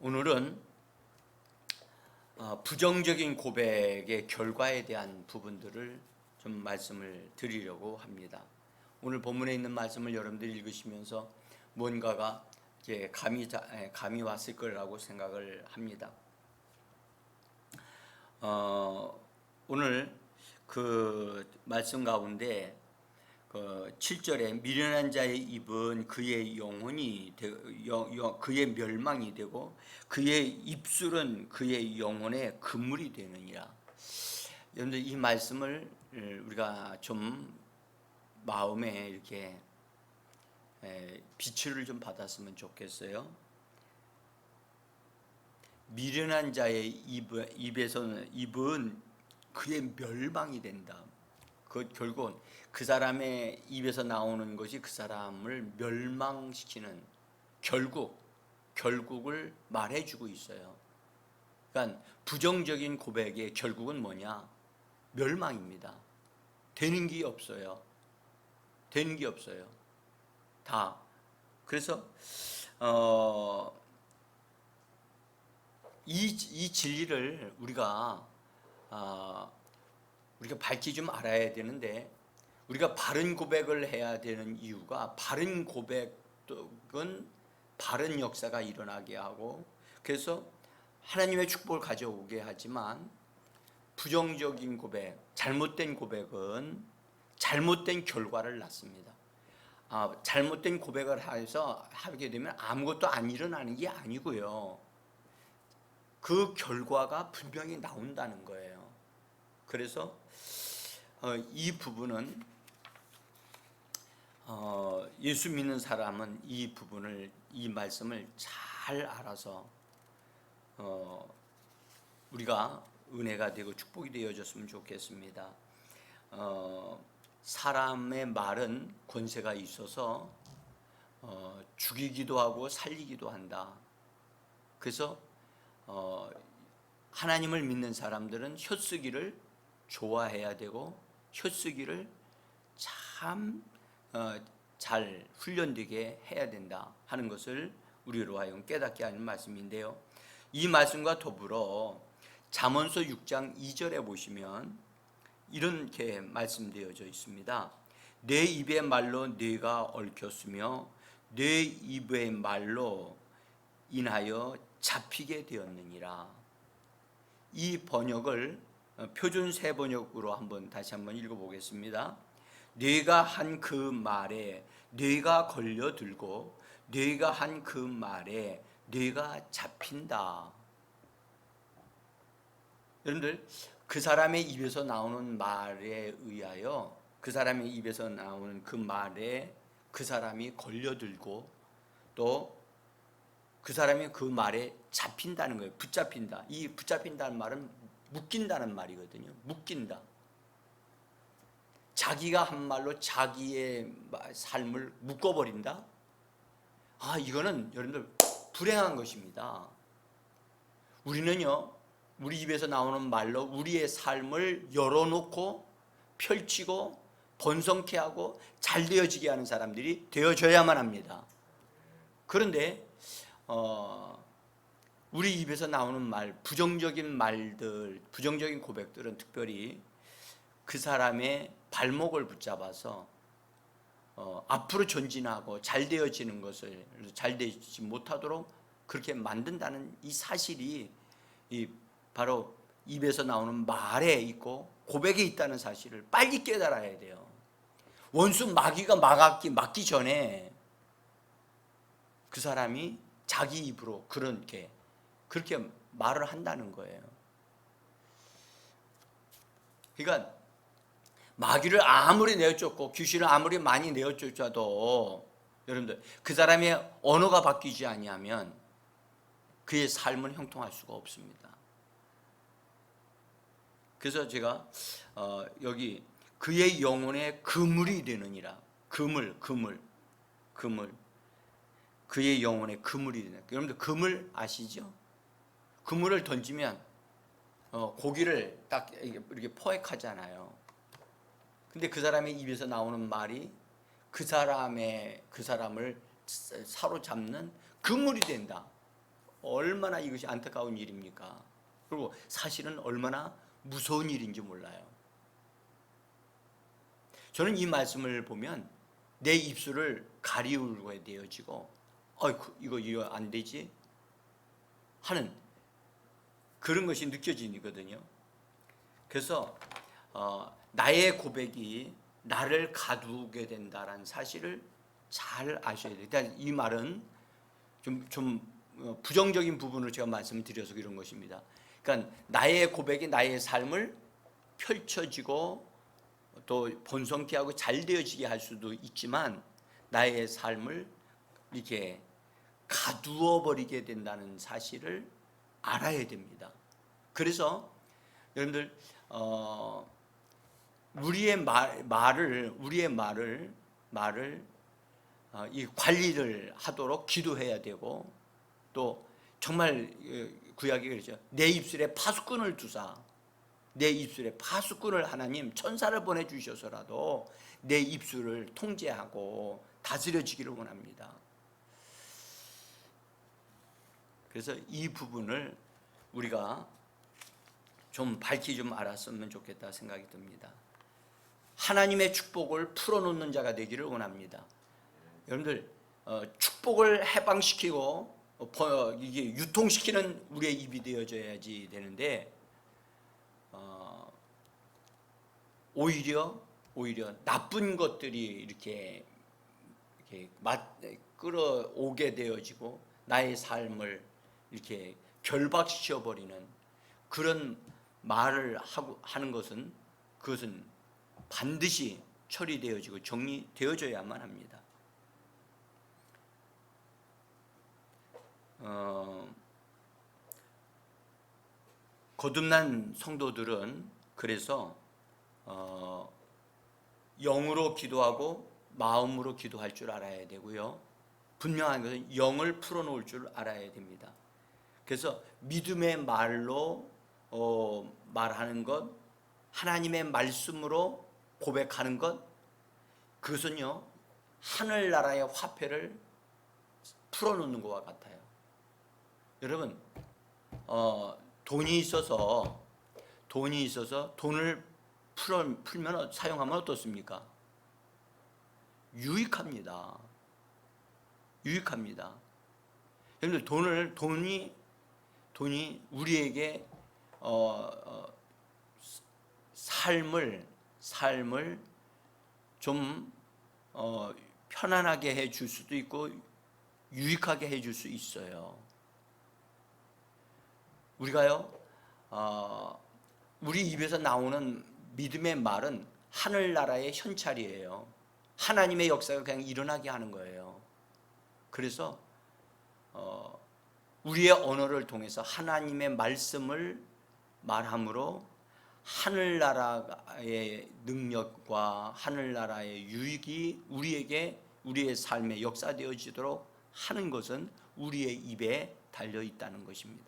오늘은 부정적인 고백의 결과에 대한 부분들을 좀 말씀을 드리려고 합니다. 오늘 본문에 있는 말씀을 여러분들이 읽으시면서 뭔가가 이렇게 감이 왔을 거라고 생각을 합니다. 오늘 그 말씀 가운데 7절에 미련한 자의 입은 그의 영혼이 그의 멸망이 되고 그의 입술은 그의 영혼의 그물이 되느니라. 여러분들 이 말씀을 우리가 좀 마음에 이렇게 빛을 좀 받았으면 좋겠어요. 미련한 자의 입은 그의 멸망이 된다. 결국은 그 사람의 입에서 나오는 것이 그 사람을 멸망시키는 결국을 말해주고 있어요. 그러니까 부정적인 고백의 결국은 뭐냐? 멸망입니다. 되는 게 없어요. 되는 게 없어요. 다. 그래서 이 진리를 우리가 밝히 좀 알아야 되는데, 우리가 바른 고백을 해야 되는 이유가, 바른 고백은 바른 역사가 일어나게 하고, 그래서 하나님의 축복을 가져오게 하지만, 부정적인 고백, 잘못된 고백은 잘못된 결과를 낳습니다. 잘못된 고백을 해서 하게 되면 아무것도 안 일어나는 게 아니고요, 그 결과가 분명히 나온다는 거예요. 그래서 이 부분은 예수 믿는 사람은 이 부분을, 이 말씀을 잘 알아서 우리가 은혜가 되고 축복이 되어졌으면 좋겠습니다. 사람의 말은 권세가 있어서 죽이기도 하고 살리기도 한다. 그래서 하나님을 믿는 사람들은 혀쓰기를 좋아해야 되고 혀쓰기를 참 잘 훈련되게 해야 된다 하는 것을 우리로 하여금 깨닫게 하는 말씀인데요, 이 말씀과 더불어 잠언서 6장 2절에 보시면 이렇게 말씀되어져 있습니다. 내 입의 말로 뇌가 얽혔으며 내 입의 말로 인하여 잡히게 되었느니라. 이 번역을 표준 새 번역으로 다시 한번 읽어보겠습니다. 뇌가 한 그 말에 뇌가 걸려들고 뇌가 한 그 말에 뇌가 잡힌다. 여러분들, 그 사람의 입에서 나오는 말에 의하여, 그 사람의 입에서 나오는 그 말에 그 사람이 걸려들고 또 그 사람이 그 말에 잡힌다는 거예요. 붙잡힌다. 이 붙잡힌다는 말은 묶인다는 말이거든요. 묶인다. 자기가 한 말로 자기의 삶을 묶어버린다. 이거는 여러분들 불행한 것입니다. 우리는요, 우리 입에서 나오는 말로 우리의 삶을 열어놓고 펼치고 번성케 하고 잘 되어지게 하는 사람들이 되어져야만 합니다. 그런데 우리 입에서 나오는 말, 부정적인 말들, 부정적인 고백들은 특별히 그 사람의 발목을 붙잡아서 앞으로 전진하고 잘 되어지는 것을, 잘 되지 못하도록 그렇게 만든다는 이 사실이 바로 입에서 나오는 말에 있고 고백에 있다는 사실을 빨리 깨달아야 돼요. 원수 마귀가 막기 전에 그 사람이 자기 입으로 그렇게 말을 한다는 거예요. 그러니까 마귀를 아무리 내어쫓고 귀신을 아무리 많이 내어쫓아도 여러분들, 그 사람의 언어가 바뀌지 아니하면 그의 삶은 형통할 수가 없습니다. 그래서 제가 여기 그의 영혼의 그물이 되느니라. 그물. 그의 영혼의 그물이 되느니라. 여러분들 그물 아시죠? 그물을 던지면 고기를 딱 이렇게 포획하잖아요. 근데 그 사람의 입에서 나오는 말이 그 사람을 사로잡는 그물이 된다. 얼마나 이것이 안타까운 일입니까? 그리고 사실은 얼마나 무서운 일인지 몰라요. 저는 이 말씀을 보면 내 입술을 가리우게 되어지고 이거 안 되지 하는 그런 것이 느껴지거든요. 그래서 나의 고백이 나를 가두게 된다는 사실을 잘 아셔야 돼요. 일단 이 말은 좀 부정적인 부분을 제가 말씀을 드려서 그런 것입니다. 그러니까 나의 고백이 나의 삶을 펼쳐지고 또 번성케 하고 잘 되어지게 할 수도 있지만 나의 삶을 이렇게 가두어 버리게 된다는 사실을 알아야 됩니다. 그래서 여러분들 우리의 말을 이 관리를 하도록 기도해야 되고 또 정말 구약에 그러죠. 내 입술에 파수꾼을 두사 내 입술에 파수꾼을 하나님 천사를 보내주셔서라도 내 입술을 통제하고 다스려지기를 원합니다. 그래서 이 부분을 우리가 좀 밝히 좀 알았으면 좋겠다 생각이 듭니다. 하나님의 축복을 풀어놓는 자가 되기를 원합니다. 여러분들 축복을 해방시키고 이게 유통시키는 우리의 입이 되어져야지 되는데 오히려 나쁜 것들이 이렇게 끌어오게 되어지고 나의 삶을 이렇게 결박시켜 버리는 그런 말을 하는 것은 그것은 반드시 처리되어지고 정리되어져야만 합니다. 거듭난 성도들은 그래서 영으로 기도하고 마음으로 기도할 줄 알아야 되고요. 분명한 것은 영을 풀어놓을 줄 알아야 됩니다. 그래서 믿음의 말로 말하는 것, 하나님의 말씀으로 고백하는 것, 그것은요 하늘나라의 화폐를 풀어놓는 것과 같아요. 여러분 돈이 있어서 돈을 풀면 사용하면 어떻습니까? 유익합니다. 여러분들 돈이 우리에게 삶을 좀 편안하게 해줄 수도 있고 유익하게 해줄 수 있어요. 우리가요 우리 입에서 나오는 믿음의 말은 하늘나라의 현찰이에요. 하나님의 역사가 그냥 일어나게 하는 거예요. 그래서 우리의 언어를 통해서 하나님의 말씀을 말함으로 하늘나라의 능력과 하늘나라의 유익이 우리에게 우리의 삶에 역사되어지도록 하는 것은 우리의 입에 달려 있다는 것입니다.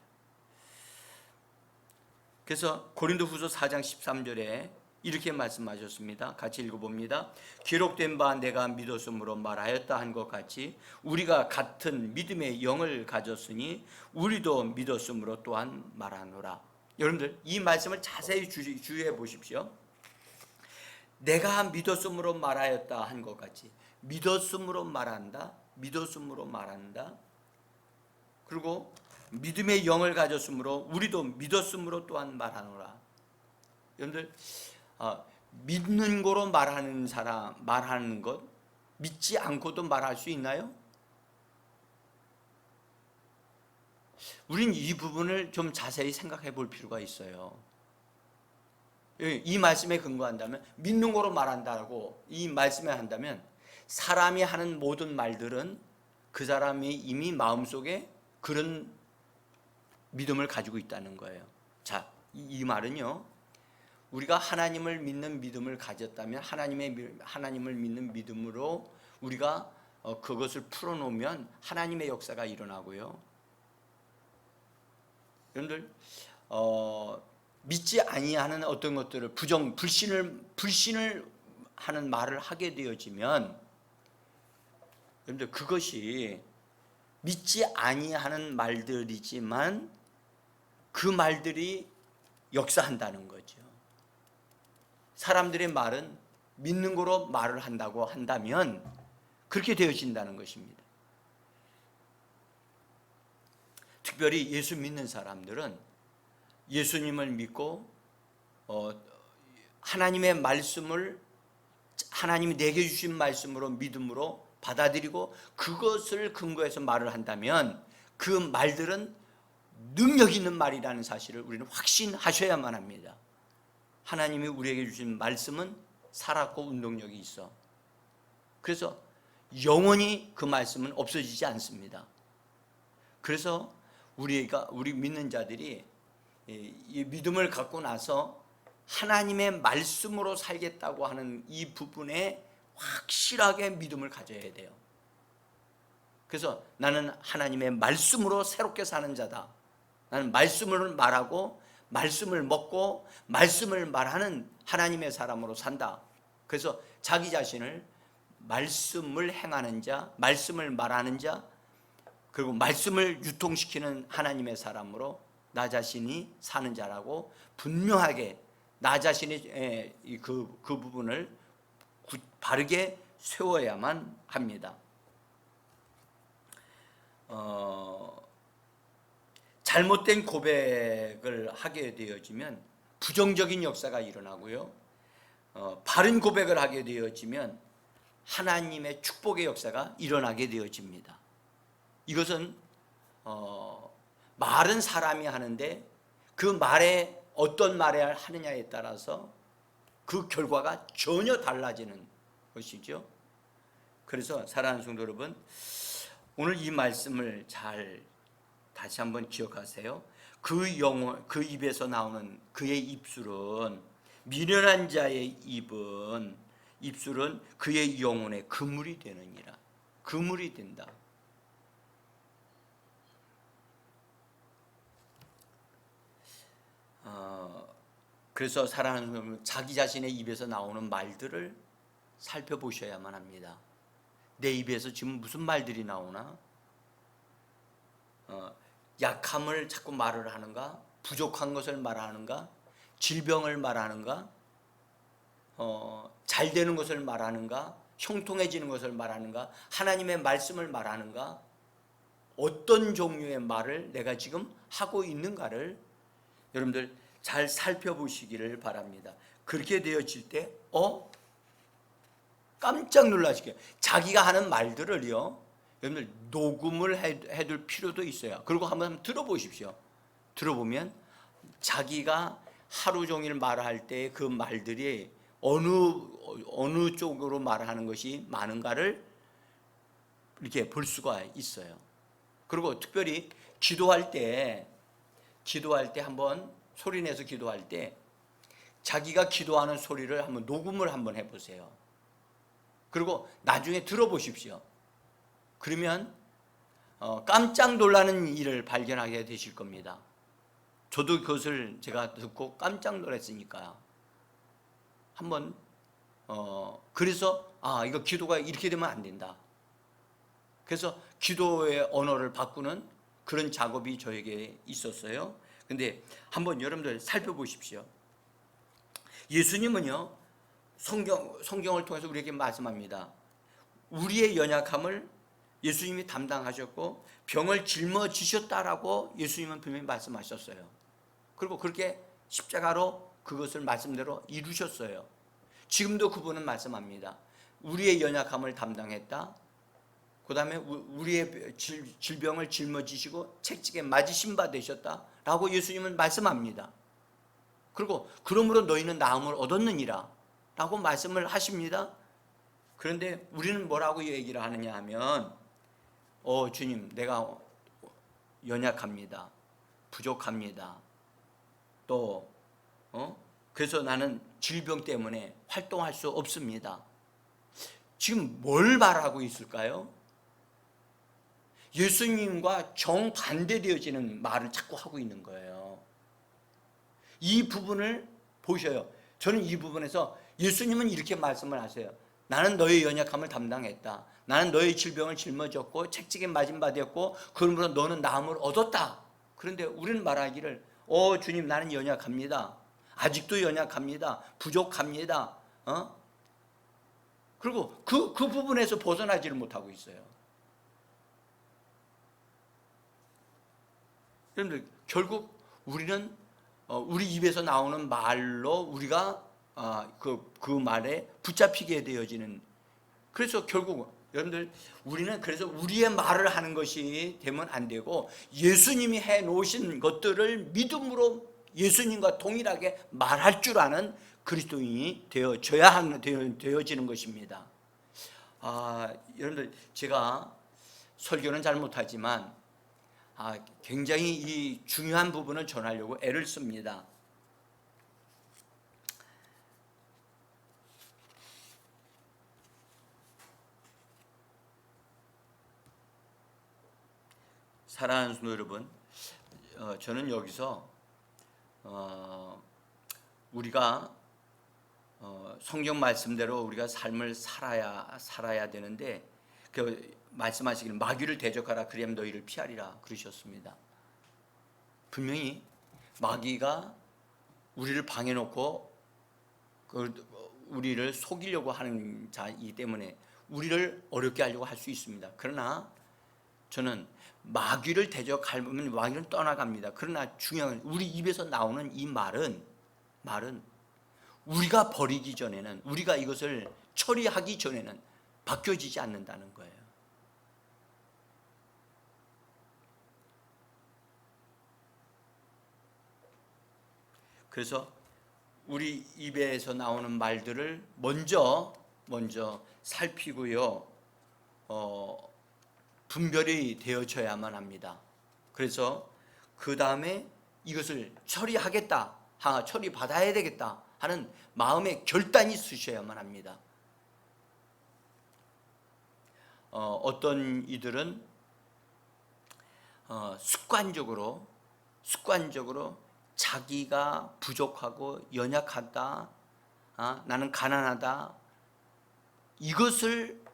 그래서 고린도후서 4장 13절에 이렇게 말씀하셨습니다. 같이 읽어봅니다. 기록된 바 내가 믿었으므로 말하였다 한 것 같이 우리가 같은 믿음의 영을 가졌으니 우리도 믿었으므로 또한 말하노라. 여러분들 이 말씀을 자세히 주의해 보십시오. 내가 믿었으므로 말하였다 한 것 같이 믿었으므로 말한다. 그리고 믿음의 영을 가졌으므로 우리도 믿었으므로 또한 말하노라. 여러분들 믿는 거로 말하는 것 믿지 않고도 말할 수 있나요? 우린 이 부분을 좀 자세히 생각해 볼 필요가 있어요. 이 말씀에 근거한다면 믿는 거로 말한다고 이 말씀에 한다면 사람이 하는 모든 말들은 그 사람이 이미 마음속에 그런 믿음을 가지고 있다는 거예요. 자, 이 말은요. 우리가 하나님을 믿는 믿음을 가졌다면 하나님을 믿는 믿음으로 우리가 그것을 풀어놓으면 하나님의 역사가 일어나고요. 여러분들 믿지 아니하는 어떤 것들을 불신을 하는 말을 하게 되어지면 여러분들 그것이 믿지 아니하는 말들이지만 그 말들이 역사한다는 거죠. 사람들의 말은 믿는 거로 말을 한다고 한다면 그렇게 되어진다는 것입니다. 특별히 예수 믿는 사람들은 예수님을 믿고 하나님의 말씀을 하나님이 내게 주신 말씀으로 믿음으로 받아들이고 그것을 근거해서 말을 한다면 그 말들은 능력 있는 말이라는 사실을 우리는 확신하셔야만 합니다. 하나님이 우리에게 주신 말씀은 살았고 운동력이 있어. 그래서 영원히 그 말씀은 없어지지 않습니다. 그래서 우리 믿는 자들이 이 믿음을 갖고 나서 하나님의 말씀으로 살겠다고 하는 이 부분에 확실하게 믿음을 가져야 돼요. 그래서 나는 하나님의 말씀으로 새롭게 사는 자다. 나는 말씀을 말하고 말씀을 먹고 말씀을 말하는 하나님의 사람으로 산다. 그래서 자기 자신을 말씀을 행하는 자, 말씀을 말하는 자, 그리고 말씀을 유통시키는 하나님의 사람으로 나 자신이 사는 자라고 분명하게 나 자신의 그 부분을 바르게 세워야만 합니다. 잘못된 고백을 하게 되어지면 부정적인 역사가 일어나고요. 바른 고백을 하게 되어지면 하나님의 축복의 역사가 일어나게 되어집니다. 이것은 말은 사람이 하는데 그 말에 어떤 말을 하느냐에 따라서 그 결과가 전혀 달라지는 것이죠. 그래서 사랑하는 성도 여러분, 오늘 이 말씀을 잘 다시 한번 기억하세요. 그 입에서 나오는 그의 입술은 미련한 자의 입술은 그의 영혼의 그물이 되느니라. 그물이 된다. 그래서 사랑하는 여러분, 자기 자신의 입에서 나오는 말들을 살펴보셔야만 합니다. 내 입에서 지금 무슨 말들이 나오나? 약함을 자꾸 말을 하는가? 부족한 것을 말하는가? 질병을 말하는가? 잘 되는 것을 말하는가? 형통해지는 것을 말하는가? 하나님의 말씀을 말하는가? 어떤 종류의 말을 내가 지금 하고 있는가를 여러분들 잘 살펴보시기를 바랍니다. 그렇게 되어질 때 깜짝 놀라시게요. 자기가 하는 말들을요, 여러분들 녹음을 해둘 필요도 있어요. 그리고 한번 들어보십시오. 들어보면 자기가 하루 종일 말할 때 그 말들이 어느 쪽으로 말하는 것이 많은가를 이렇게 볼 수가 있어요. 그리고 특별히 기도할 때 한번 소리 내서 기도할 때 자기가 기도하는 소리를 한번 녹음을 한번 해보세요. 그리고 나중에 들어보십시오. 그러면 깜짝 놀라는 일을 발견하게 되실 겁니다. 저도 그것을 제가 듣고 깜짝 놀랐으니까 한번 그래서 이거 기도가 이렇게 되면 안 된다. 그래서 기도의 언어를 바꾸는 그런 작업이 저에게 있었어요. 근데 한번 여러분들 살펴보십시오. 예수님은요, 성경을 통해서 우리에게 말씀합니다. 우리의 연약함을 예수님이 담당하셨고 병을 짊어지셨다라고 예수님은 분명히 말씀하셨어요. 그리고 그렇게 십자가로 그것을 말씀대로 이루셨어요. 지금도 그분은 말씀합니다. 우리의 연약함을 담당했다. 그 다음에 우리의 질병을 짊어지시고 채찍에 맞으신 바 되셨다라고 예수님은 말씀합니다. 그리고 그러므로 너희는 나음을 얻었느니라 라고 말씀을 하십니다. 그런데 우리는 뭐라고 얘기를 하느냐 하면 주님, 내가 연약합니다. 부족합니다. 또 그래서 나는 질병 때문에 활동할 수 없습니다. 지금 뭘 말하고 있을까요? 예수님과 정반대되어지는 말을 자꾸 하고 있는 거예요. 이 부분을 보셔요. 저는 이 부분에서 예수님은 이렇게 말씀을 하세요. 나는 너의 연약함을 담당했다. 나는 너의 질병을 짊어졌고 책찍에 맞은 바 되었고 그러므로 너는 나음을 얻었다. 그런데 우리는 말하기를 주님 나는 연약합니다. 아직도 연약합니다. 부족합니다. 그리고 그 부분에서 벗어나지를 못하고 있어요. 여러분들 결국 우리는 우리 입에서 나오는 말로 우리가 그 말에 붙잡히게 되어지는. 그래서 결국 여러분들 우리는 그래서 우리의 말을 하는 것이 되면 안 되고 예수님이 해 놓으신 것들을 믿음으로 예수님과 동일하게 말할 줄 아는 그리스도인이 되어지는 것입니다. 여러분들 제가 설교는 잘 못하지만 굉장히 이 중요한 부분을 전하려고 애를 씁니다. 사랑하는 성도 여러분, 저는 여기서 우리가 성경 말씀대로 우리가 삶을 살아야 되는데 말씀하시기를 마귀를 대적하라 그리하면 너희를 피하리라 그러셨습니다. 분명히 마귀가 우리를 방해놓고 우리를 속이려고 하는 자이기 때문에 우리를 어렵게 하려고 할 수 있습니다. 그러나 저는 마귀를 대적하면 마귀는 떠나갑니다. 그러나 중요한 건 우리 입에서 나오는 이 말은 우리가 버리기 전에는, 우리가 이것을 처리하기 전에는 바뀌어지지 않는다는 거예요. 그래서 우리 입에서 나오는 말들을 먼저 살피고요, 분별이 되어져야만 합니다. 그래서 그 다음에 이것을 처리하겠다, 처리받아야 되겠다 하는 마음의 결단이 있으셔야만 합니다. 어떤 이들은 습관적으로 자기가 부족하고 연약하다, 나는 가난하다, 이것을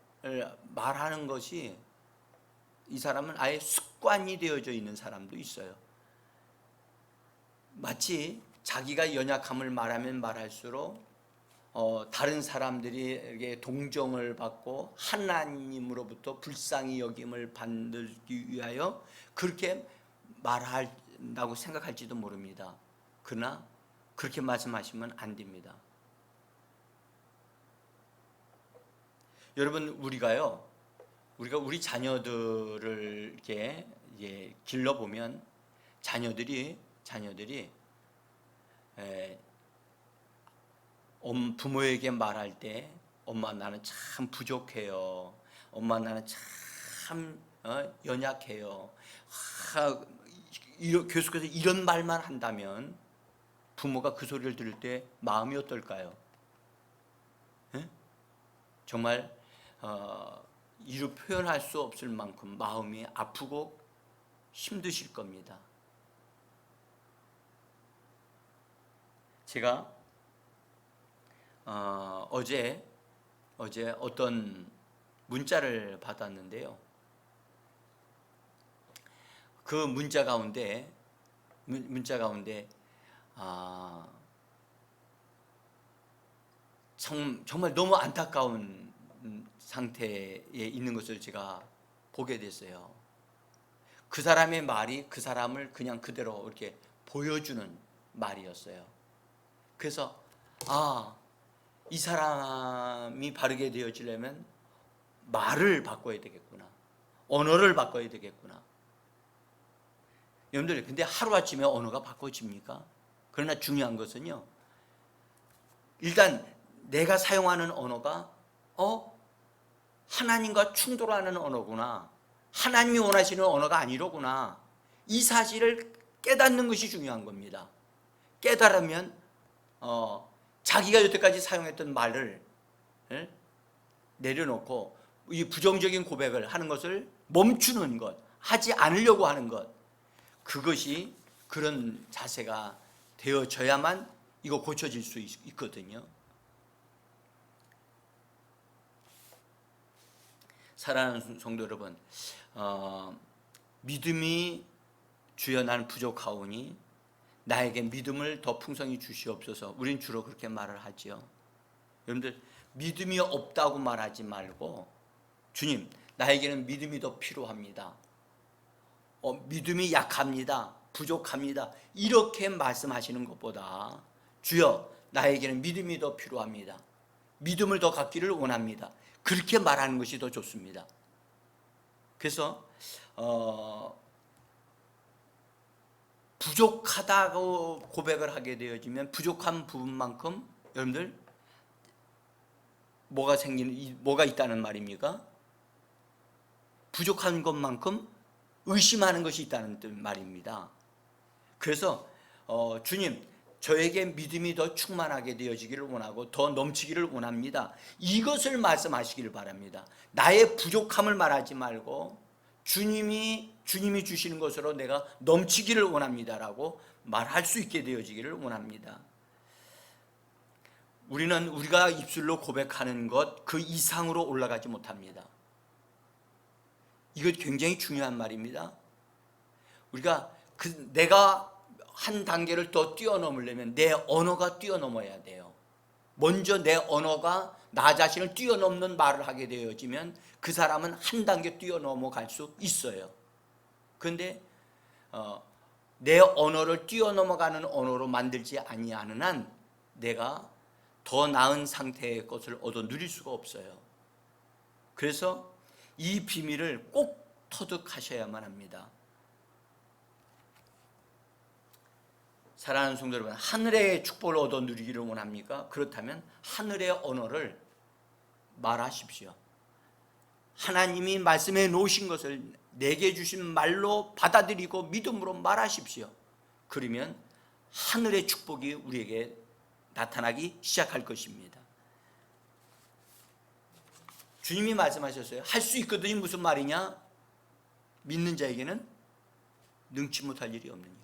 말하는 것이 이 사람은 아예 습관이 되어져 있는 사람도 있어요. 마치 자기가 연약함을 말하면 말할수록 다른 사람들에게 동정을 받고 하나님으로부터 불쌍히 여김을 받기 위하여 그렇게 말한다고 생각할지도 모릅니다. 그러나 그렇게 말씀하시면 안 됩니다. 여러분, 우리가 우리 자녀들을 이렇게 길러보면 자녀들이 부모에게 말할 때 엄마 나는 참 부족해요, 엄마 나는 참 연약해요, 계속해서 이런 말만 한다면 부모가 그 소리를 들을 때 마음이 어떨까요? 정말 이루 표현할 수 없을 만큼 마음이 아프고 힘드실 겁니다. 제가 어제 어떤 문자를 받았는데요. 그 문자 가운데 정말 너무 안타까운 상태에 있는 것을 제가 보게 됐어요. 그 사람의 말이 그 사람을 그냥 그대로 이렇게 보여주는 말이었어요. 그래서 이 사람이 바르게 되어지려면 말을 바꿔야 되겠구나, 언어를 바꿔야 되겠구나. 여러분들, 근데 하루아침에 언어가 바꿔집니까? 그러나 중요한 것은요, 일단 내가 사용하는 언어가 하나님과 충돌하는 언어구나, 하나님이 원하시는 언어가 아니로구나, 이 사실을 깨닫는 것이 중요한 겁니다. 깨달으면 자기가 여태까지 사용했던 말을 내려놓고 이 부정적인 고백을 하는 것을 멈추는 것, 하지 않으려고 하는 것, 그것이 그런 자세가 되어져야만 이거 고쳐질 수 있거든요. 사랑하는 성도 여러분, 믿음이 주여 나는 부족하오니 나에게 믿음을 더 풍성히 주시옵소서. 우린 주로 그렇게 말을 하지요. 여러분들 믿음이 없다고 말하지 말고 주님 나에게는 믿음이 더 필요합니다. 믿음이 약합니다. 부족합니다. 이렇게 말씀하시는 것보다 주여 나에게는 믿음이 더 필요합니다. 믿음을 더 갖기를 원합니다. 그렇게 말하는 것이 더 좋습니다. 그래서 부족하다고 고백을 하게 되어지면 부족한 부분만큼 여러분들 뭐가 있다는 말입니까? 부족한 것만큼 의심하는 것이 있다는 말입니다. 그래서 주님 저에게 믿음이 더 충만하게 되어지기를 원하고 더 넘치기를 원합니다. 이것을 말씀하시기를 바랍니다. 나의 부족함을 말하지 말고 주님이 주시는 것으로 내가 넘치기를 원합니다라고 말할 수 있게 되어지기를 원합니다. 우리는 우리가 입술로 고백하는 것 그 이상으로 올라가지 못합니다. 이것 굉장히 중요한 말입니다. 우리가 내가 한 단계를 더 뛰어넘으려면 내 언어가 뛰어넘어야 돼요. 먼저 내 언어가 나 자신을 뛰어넘는 말을 하게 되어지면 그 사람은 한 단계 뛰어넘어갈 수 있어요. 그런데 내 언어를 뛰어넘어가는 언어로 만들지 아니하는 한 내가 더 나은 상태의 것을 얻어 누릴 수가 없어요. 그래서 이 비밀을 꼭 터득하셔야만 합니다. 사랑하는 성도 여러분, 하늘의 축복을 얻어 누리기를 원합니까? 그렇다면 하늘의 언어를 말하십시오. 하나님이 말씀해 놓으신 것을 내게 주신 말로 받아들이고 믿음으로 말하십시오. 그러면 하늘의 축복이 우리에게 나타나기 시작할 것입니다. 주님이 말씀하셨어요. 할 수 있거든요. 무슨 말이냐? 믿는 자에게는 능치 못할 일이 없는 일.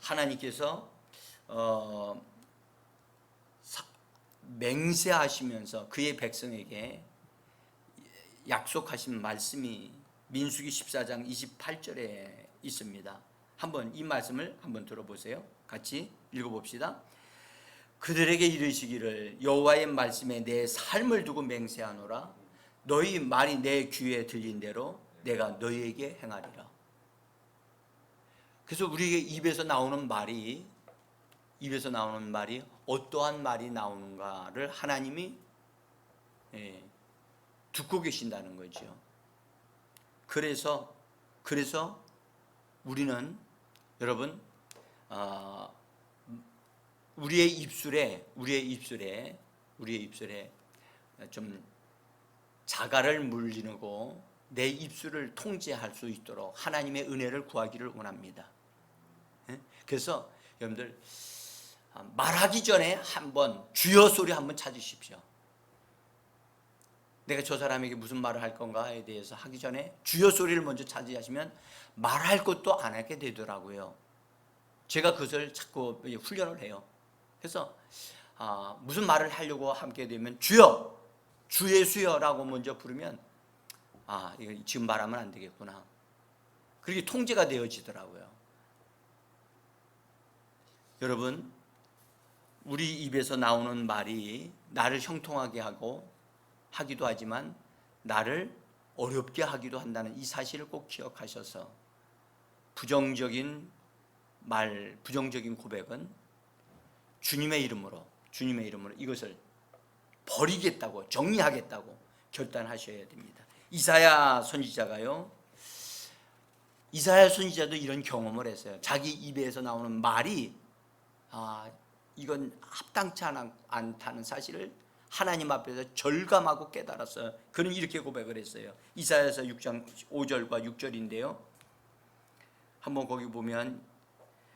하나님께서 맹세하시면서 그의 백성에게 약속하신 말씀이 민수기 14장 28절에 있습니다. 한번 이 말씀을 한번 들어보세요. 같이 읽어봅시다. 그들에게 이르시기를 여호와의 말씀에 내 삶을 두고 맹세하노라. 너희 말이 내 귀에 들린 대로 내가 너희에게 행하리라. 그래서 우리의 입에서 나오는 말이 어떠한 말이 나오는가를 하나님이 듣고 계신다는 거죠. 그래서 우리는 여러분 우리의 입술에 좀 자갈을 물리고 내 입술을 통제할 수 있도록 하나님의 은혜를 구하기를 원합니다. 그래서 여러분들 말하기 전에 한번 주여 소리 한번 찾으십시오. 내가 저 사람에게 무슨 말을 할 건가에 대해서 하기 전에 주여 소리를 먼저 찾으시면 말할 것도 안 하게 되더라고요. 제가 그것을 자꾸 훈련을 해요. 그래서 무슨 말을 하려고 함께 되면 주여, 주 예수여라고 먼저 부르면 이거 지금 말하면 안 되겠구나. 그렇게 통제가 되어지더라고요. 여러분, 우리 입에서 나오는 말이 나를 형통하게 하기도 하지만 나를 어렵게 하기도 한다는 이 사실을 꼭 기억하셔서 부정적인 고백은 주님의 이름으로 이것을 버리겠다고, 정리하겠다고 결단하셔야 됩니다. 이사야 선지자도 이런 경험을 했어요. 자기 입에서 나오는 말이 이건 합당치 않다는 사실을 하나님 앞에서 절감하고 깨달았어요. 그는 이렇게 고백을 했어요. 이사야서 6장 5절과 6절인데요. 한번 거기 보면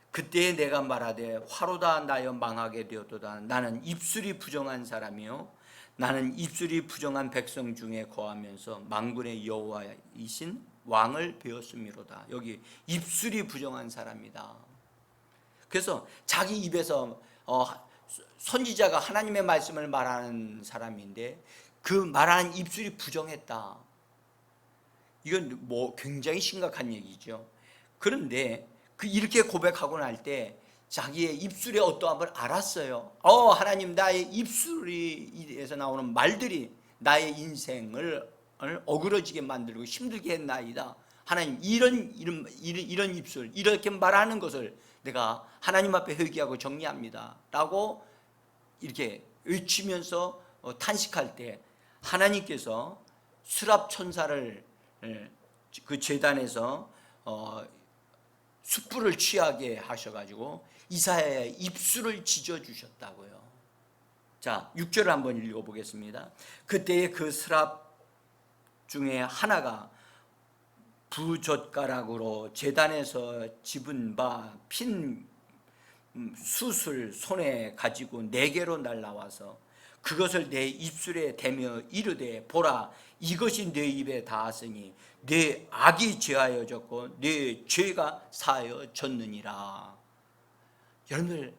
그때에 내가 말하되 화로다 나여 망하게 되었도다. 나는 입술이 부정한 사람이요 나는 입술이 부정한 백성 중에 거하면서 만군의 여호와이신 왕을 배웠음이로다. 여기 입술이 부정한 사람이다. 그래서 자기 입에서 선지자가 하나님의 말씀을 말하는 사람인데 그 말하는 입술이 부정했다. 이건 뭐 굉장히 심각한 얘기죠. 그런데 이렇게 고백하고 날 때 자기의 입술의 어떠함을 알았어요. 하나님, 나의 입술에서 나오는 말들이 나의 인생을 어그러지게 만들고 힘들게 했나이다. 하나님, 이런 입술, 이렇게 말하는 것을 내가 하나님 앞에 회개하고 정리합니다 라고 이렇게 외치면서 탄식할 때 하나님께서 수랍 천사를 그 제단에서 숯불을 취하게 하셔가지고 이사야의 입술을 찢어주셨다고요. 자, 6절을 한번 읽어보겠습니다. 그때에 그 스랍 중에 하나가 부젓가락으로 제단에서 집은 바 핀 숯을 손에 가지고 네개로 날라와서 그것을 내 입술에 대며 이르되 보라, 이것이 내 입에 닿았으니 내 악이 제하여졌고 내 죄가 사하여졌느니라. 여러분들,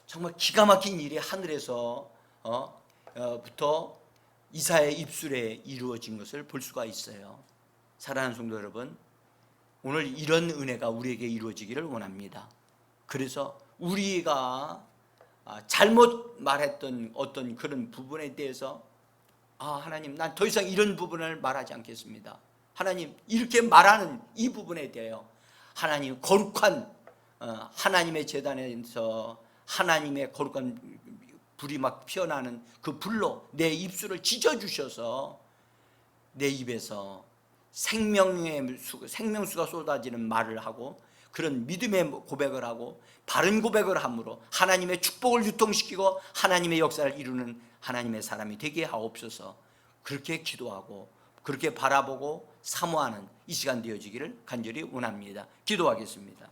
정말 기가 막힌 일이 하늘에서 부터 이사야의 입술에 이루어진 것을 볼 수가 있어요. 사랑하는 성도 여러분, 오늘 이런 은혜가 우리에게 이루어지기를 원합니다. 그래서 우리가 잘못 말했던 어떤 그런 부분에 대해서 하나님, 난 더 이상 이런 부분을 말하지 않겠습니다. 하나님, 이렇게 말하는 이 부분에 대하여 하나님 거룩한 하나님의 제단에서 하나님의 거룩한 불이 막 피어나는 그 불로 내 입술을 찢어주셔서 내 입에서 생명수가 쏟아지는 말을 하고 그런 믿음의 고백을 하고 바른 고백을 함으로 하나님의 축복을 유통시키고 하나님의 역사를 이루는 하나님의 사람이 되게 하옵소서. 그렇게 기도하고 그렇게 바라보고 사모하는 이 시간 되어지기를 간절히 원합니다. 기도하겠습니다.